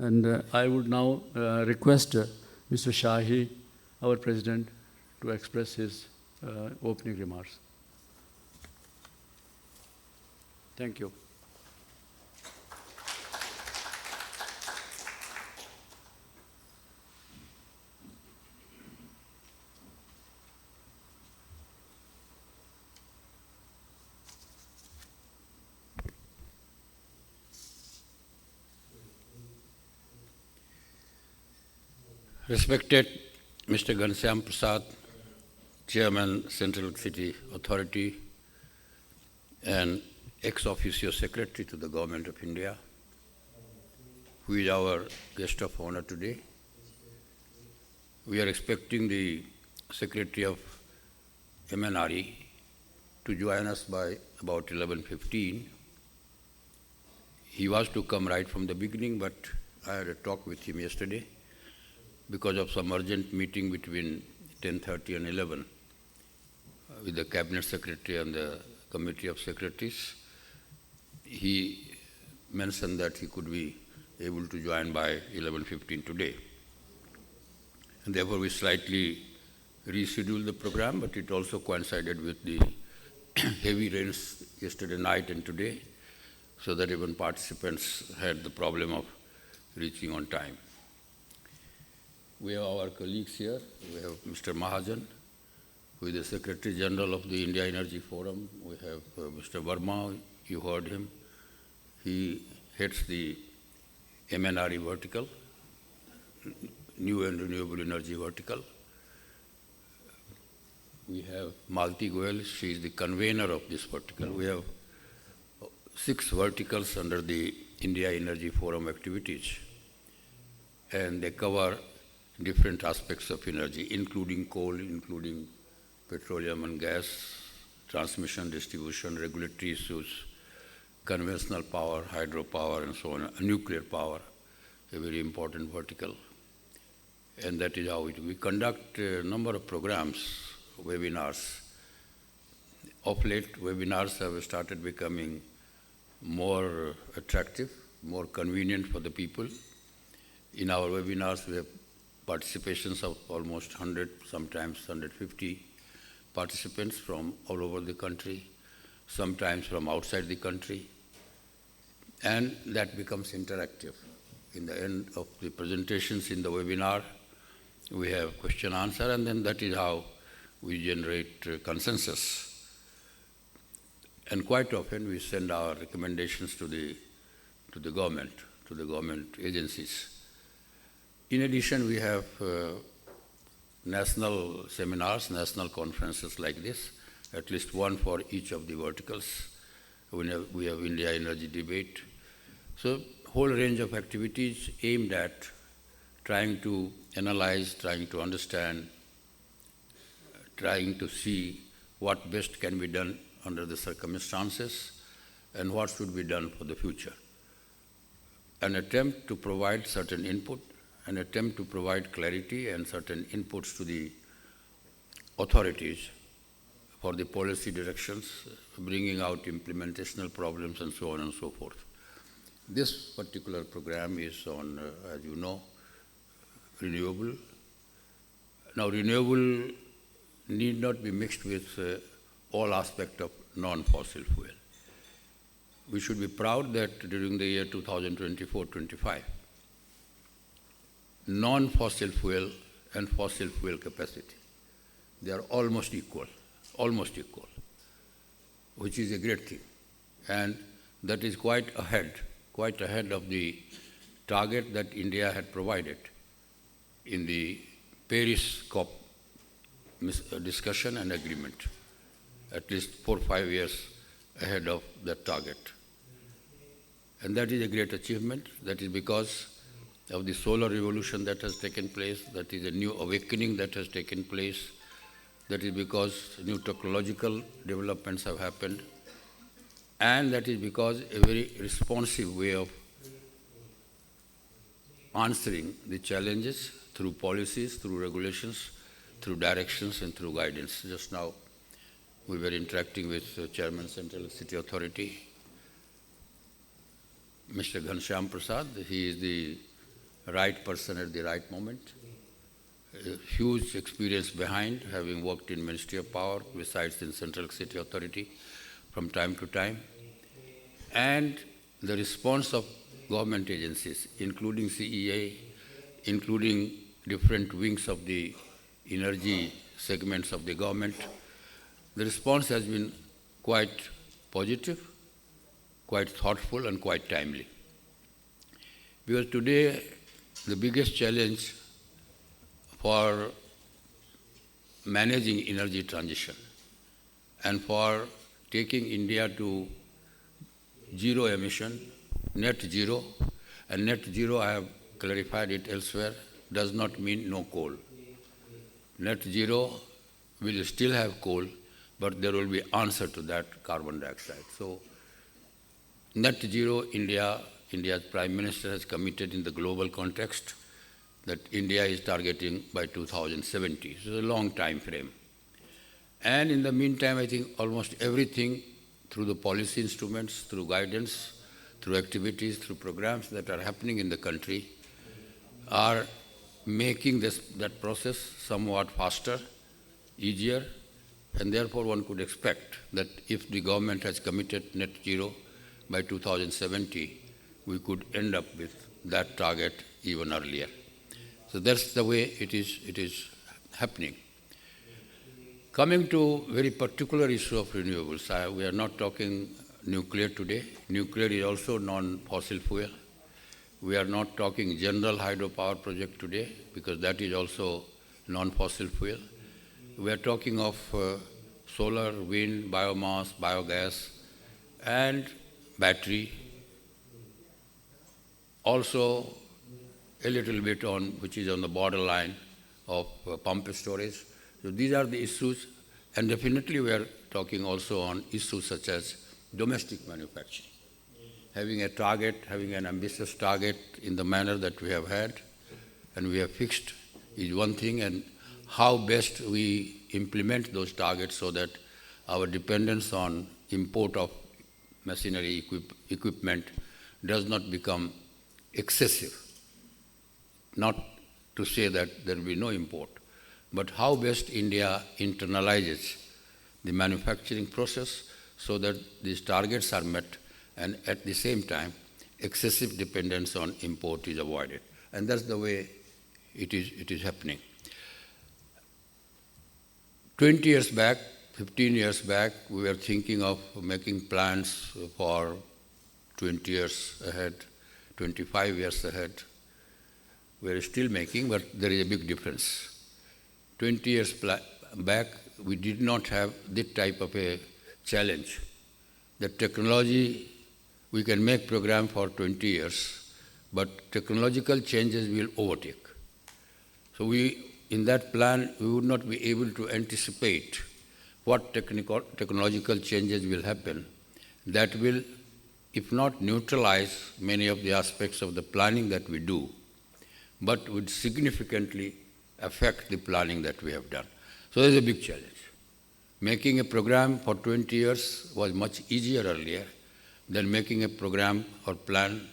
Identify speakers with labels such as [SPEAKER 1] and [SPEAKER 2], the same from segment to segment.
[SPEAKER 1] And I would now request Mr. Shahi, our President, to express his opening remarks. Thank you.
[SPEAKER 2] Respected Mr. Ghanshyam Prasad, Chairman, Central City Authority, and ex officio Secretary to the Government of India, who is our guest of honor today. We are expecting the Secretary of MNRE to join us by about 11:15. He was to come right from the beginning, but I had a talk with him yesterday because of some urgent meeting between 10:30 and 11 with the Cabinet Secretary and the Committee of Secretaries. He mentioned that he could be able to join by 11:15 today. And therefore, we slightly rescheduled the program, but it also coincided with the heavy rains yesterday night and today, so that even participants had the problem of reaching on time. We have our colleagues here. We have Mr. Mahajan, who is the Secretary General of the India Energy Forum. We have Mr. Verma, you heard him. He heads the MNRE vertical, New and Renewable Energy vertical. We have Malti Goyal, she is the convener of this vertical. We have 6 verticals under the India Energy Forum activities, and they cover different aspects of energy, including coal, including petroleum and gas, transmission, distribution, regulatory issues, conventional power, hydropower, and so on, nuclear power, a very important vertical. And that is how we conduct a number of programs, webinars. Of late, webinars have started becoming more attractive, more convenient for the people. In our webinars, we have participations of almost 100, sometimes 150 participants from all over the country, sometimes from outside the country, and that becomes interactive. In the end of the presentations in the webinar, we have question answer, and then that is how we generate consensus. And quite often we send our recommendations to the government agencies. In addition, we have national seminars, national conferences like this, at least one for each of the verticals. We have India Energy Debate. So, whole range of activities aimed at trying to analyze, trying to understand, trying to see what best can be done under the circumstances and what should be done for the future. An attempt to provide certain input, an attempt to provide clarity and certain inputs to the authorities for the policy directions, bringing out implementational problems and so on and so forth. This particular program is on, as you know, renewable. Now, renewable need not be mixed with all aspects of non-fossil fuel. We should be proud that during the year 2024-25, non-fossil fuel and fossil fuel capacity, they are almost equal, which is a great thing. And that is quite ahead of the target that India had provided in the Paris COP discussion and agreement, at least 4 or 5 years ahead of that target. And that is a great achievement. That is because of the solar revolution that has taken place, that is a new awakening that has taken place, that is because new technological developments have happened, and that is because a very responsive way of answering the challenges through policies, through regulations, through directions and through guidance. Just now we were interacting with Chairman Central City Authority, Mr. Ghanshyam Prasad. He is the right person at the right moment. Huge experience behind, having worked in Ministry of Power, besides in Central City Authority from time to time. And the response of government agencies, including CEA, including different wings of the energy segments of the government, the response has been quite positive, quite thoughtful, and quite timely. Because today, the biggest challenge for managing energy transition and for taking India to zero emission, net zero, and net zero, I have clarified it elsewhere, does not mean no coal. Net zero will still have coal, but there will be answer to that carbon dioxide. So, net zero, India's Prime Minister has committed in the global context that India is targeting by 2070. So it's a long time frame. And in the meantime, I think almost everything through the policy instruments, through guidance, through activities, through programs that are happening in the country are making that process somewhat faster, easier, and therefore one could expect that if the government has committed net zero by 2070, we could end up with that target even earlier. So that's the way it is happening. Coming to very particular issue of renewables, we are not talking nuclear today. Nuclear is also non-fossil fuel. We are not talking general hydropower project today because that is also non-fossil fuel. We are talking of solar, wind, biomass, biogas, and battery. Also a little bit on, which is on the borderline of pumped storage. So these are the issues, and definitely we are talking also on issues such as domestic manufacturing. Having a target, having an ambitious target in the manner that we have had and we have fixed is one thing, and how best we implement those targets so that our dependence on import of machinery, equipment does not become excessive. Not to say that there will be no import, but how best India internalizes the manufacturing process so that these targets are met and at the same time excessive dependence on import is avoided. And that's the way it is happening. 20 years back, 15 years back, we were thinking of making plans for 20 years ahead, 25 years ahead. We are still making, but there is a big difference. 20 years back, we did not have this type of a challenge. The technology, we can make program for 20 years, but technological changes will overtake. So in that plan, we would not be able to anticipate what technological changes will happen that will, if not neutralize many of the aspects of the planning that we do, but would significantly affect the planning that we have done. So there's a big challenge. Making a program for 20 years was much easier earlier than making a program or plan.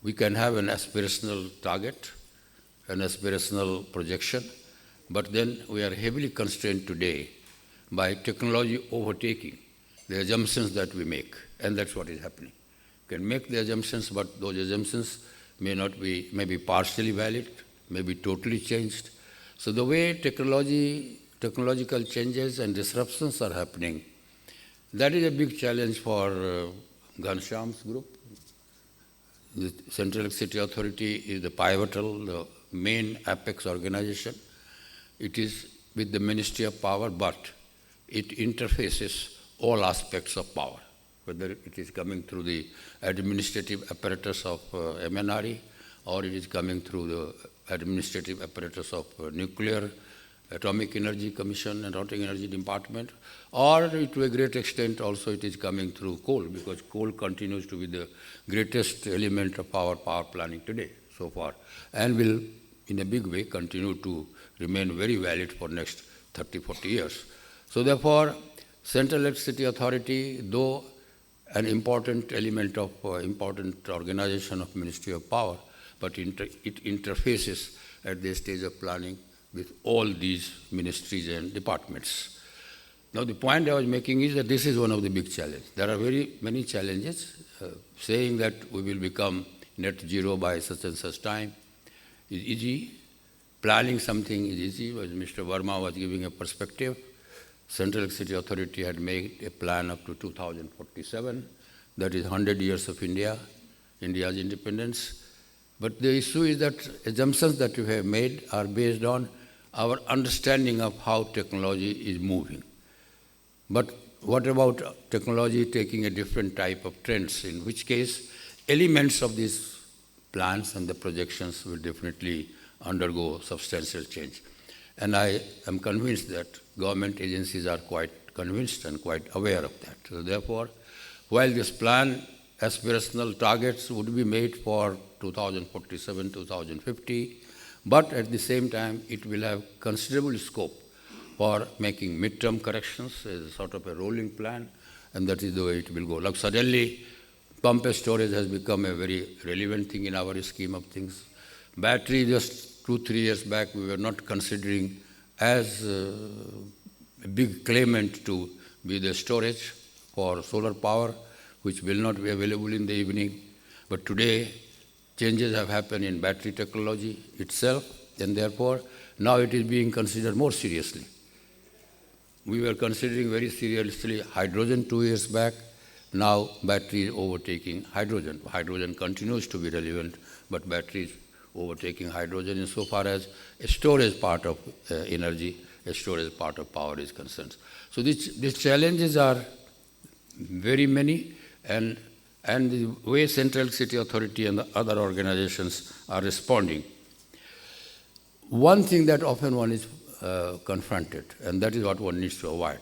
[SPEAKER 2] We can have an aspirational target, an aspirational projection, but then we are heavily constrained today by technology overtaking the assumptions that we make, and that's what is happening. We can make the assumptions, but those assumptions may be partially valid, may be totally changed. So the way technological changes and disruptions are happening, that is a big challenge for Ghanshyam's group. The Central City Authority is the pivotal, the main apex organization. It is with the Ministry of Power, but it interfaces all aspects of power, whether it is coming through the administrative apparatus of MNRE, or it is coming through the administrative apparatus of Nuclear, Atomic Energy Commission and Atomic Energy Department, or to a great extent also it is coming through coal, because coal continues to be the greatest element of our power planning today so far, and will in a big way continue to remain very valid for next 30, 40 years. So therefore, Central Electricity Authority, though an important element of important organization of Ministry of Power, but it interfaces at the stage of planning with all these ministries and departments. Now, the point I was making is that this is one of the big challenges. There are very many challenges. Saying that we will become net zero by such and such time is easy. Planning something is easy. As Mr. Verma was giving a perspective, Central Electricity Authority had made a plan up to 2047. That is 100 years of India's independence. But the issue is that assumptions that we have made are based on our understanding of how technology is moving. But what about technology taking a different type of trends, in which case elements of these plans and the projections will definitely undergo substantial change. And I am convinced that government agencies are quite convinced and quite aware of that. So therefore, while this plan aspirational targets would be made for 2047, 2050, but at the same time it will have considerable scope for making midterm corrections as sort of a rolling plan, and that is the way it will go. Like suddenly, pumped storage has become a very relevant thing in our scheme of things. Battery, just 2-3 years back, we were not considering as a big claimant to be the storage for solar power, which will not be available in the evening. But today, changes have happened in battery technology itself, and therefore, now it is being considered more seriously. We were considering very seriously hydrogen 2 years back. Now battery is overtaking hydrogen. Hydrogen continues to be relevant, but battery is overtaking hydrogen insofar as a storage part of energy, a storage part of power is concerned. So these challenges are very many, and the way Central Electricity Authority and the other organizations are responding. One thing that often one is confronted, and that is what one needs to avoid.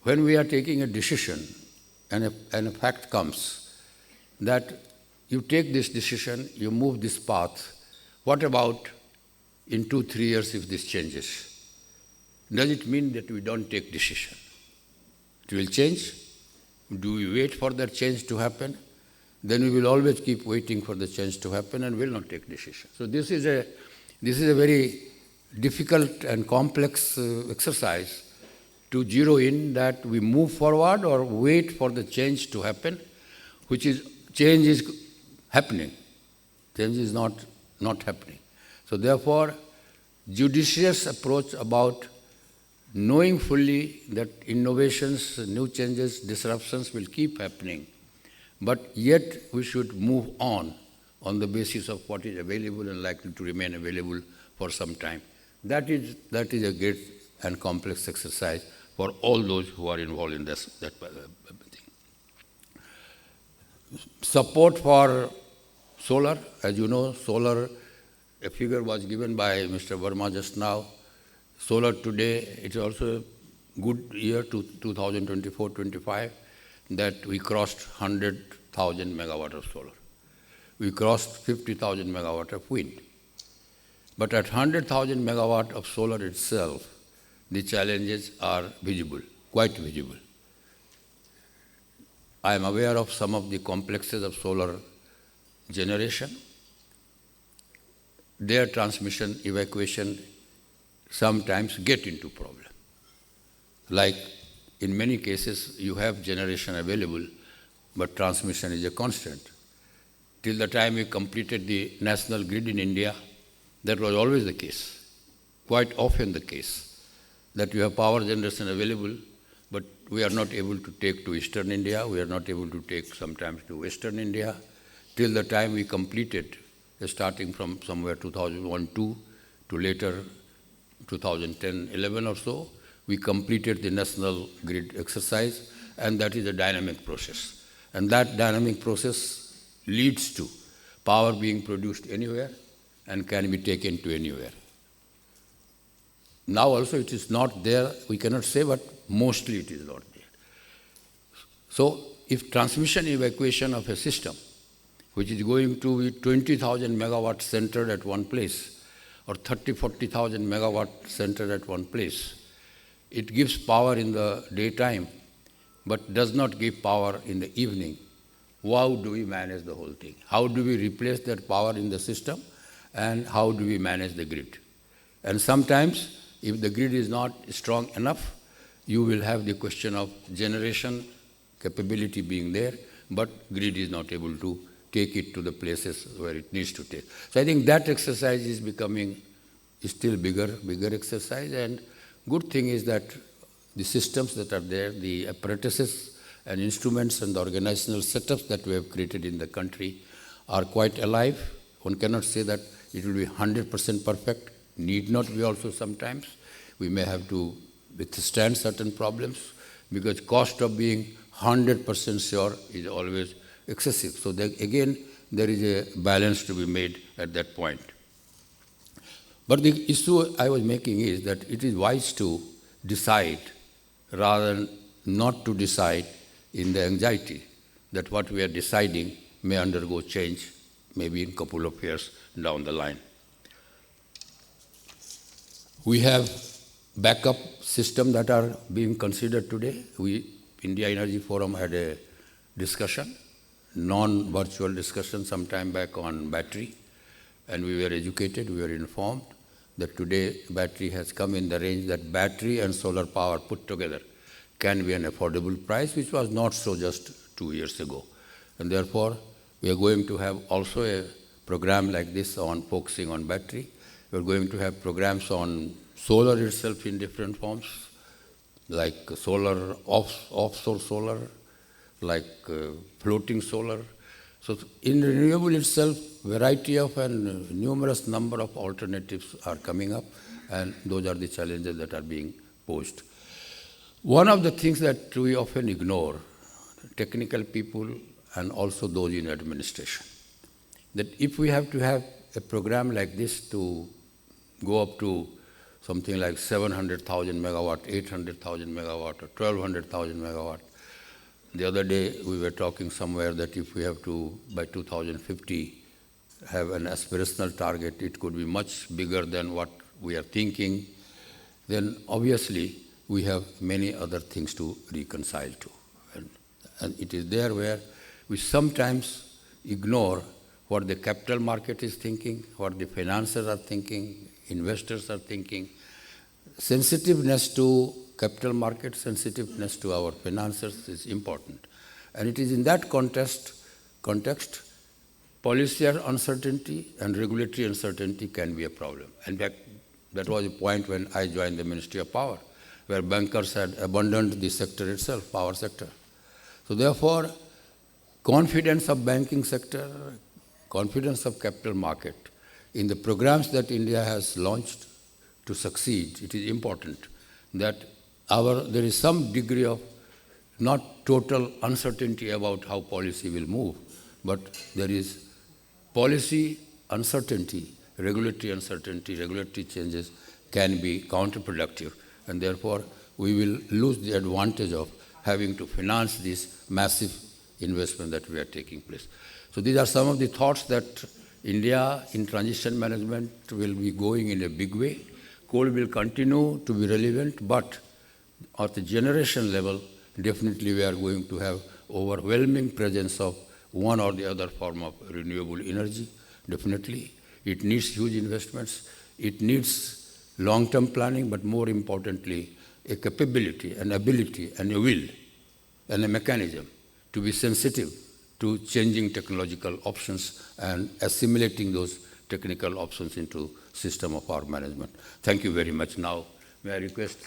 [SPEAKER 2] When we are taking a decision and a fact comes that you take this decision, you move this path, what about in 2-3 years if this changes? Does it mean that we don't take decision? It will change? Do we wait for that change to happen? Then we will always keep waiting for the change to happen and will not take decision. So this is a very difficult and complex exercise to zero in that we move forward or wait for the change to happen, change is happening. Change is not happening. So therefore, judicious approach about knowing fully that innovations, new changes, disruptions will keep happening, but yet we should move on the basis of what is available and likely to remain available for some time. That is a great and complex exercise for all those who are involved in that thing. Support for solar, as you know, solar, a figure was given by Mr. Verma just now. Solar today, it is also a good year to 2024-25 that we crossed 100,000 megawatt of solar. We crossed 50,000 megawatt of wind. But at 100,000 megawatt of solar itself, the challenges are visible, quite visible. I am aware of some of the complexes of solar generation. Their transmission, evacuation sometimes get into problem. Like in many cases, you have generation available, but transmission is a constant. Till the time we completed the national grid in India, that was always the case, quite often the case, that you have power generation available, but we are not able to take to Eastern India, we are not able to take sometimes to Western India, till the time we completed, starting from somewhere 2001-2 to later 2010-11 or so, we completed the national grid exercise, and that is a dynamic process. And that dynamic process leads to power being produced anywhere and can be taken to anywhere. Now also it is not there, we cannot say, but mostly it is not there. So if transmission evacuation of a system, which is going to be 20,000 megawatts centered at one place, or 30-40,000 megawatt centered at one place, it gives power in the daytime, but does not give power in the evening. how do we manage the whole thing? How do we replace that power in the system? And how do we manage the grid? And sometimes, if the grid is not strong enough, you will have the question of generation capability being there, but grid is not able to take it to the places where it needs to take. So I think that exercise is becoming still bigger exercise, and good thing is that the systems that are there, the apparatuses and instruments and the organizational setups that we have created in the country are quite alive. One cannot say that it will be 100% perfect, need not be also sometimes. We may have to withstand certain problems because cost of being 100% sure is always excessive. So again, there is a balance to be made at that point. But the issue I was making is that it is wise to decide rather than not to decide in the anxiety that what we are deciding may undergo change maybe in a couple of years down the line. We have backup systems that are being considered today. India Energy Forum had a discussion, non-virtual discussion some time back on battery, and we were educated, we were informed that today battery has come in the range that battery and solar power put together can be an affordable price, which was not so just 2 years ago. And therefore, we are going to have also a program like this on focusing on battery. We are going to have programs on solar itself in different forms, like solar, offshore solar, like floating solar. So in renewable itself, variety of and numerous number of alternatives are coming up, and those are the challenges that are being posed. One of the things that we often ignore, technical people and also those in administration, that if we have to have a program like this to go up to something like 700,000 megawatt, 800,000 megawatt, or 1200,000 megawatt. The other day we were talking somewhere that if we have to, by 2050, have an aspirational target, it could be much bigger than what we are thinking, then obviously we have many other things to reconcile to. And it is there where we sometimes ignore what the capital market is thinking, what the financiers are thinking, investors are thinking. Sensitiveness to capital market, sensitiveness to our financiers is important. And it is in that context, policy uncertainty and regulatory uncertainty can be a problem. In fact, that was a point when I joined the Ministry of Power, where bankers had abandoned the sector itself, power sector. So therefore, confidence of banking sector, confidence of capital market in the programs that India has launched to succeed, it is important that there is some degree of not total uncertainty about how policy will move, but there is policy uncertainty, regulatory changes can be counterproductive, and therefore we will lose the advantage of having to finance this massive investment that we are taking place. So these are some of the thoughts that India in transition management will be going in a big way. Coal will continue to be relevant, but at the generation level, definitely we are going to have overwhelming presence of one or the other form of renewable energy. Definitely, it needs huge investments. It needs long-term planning, but more importantly, a capability, an ability, and a will, and a mechanism to be sensitive to changing technological options and assimilating those technical options into system of power management. Thank you very much. Now, may I request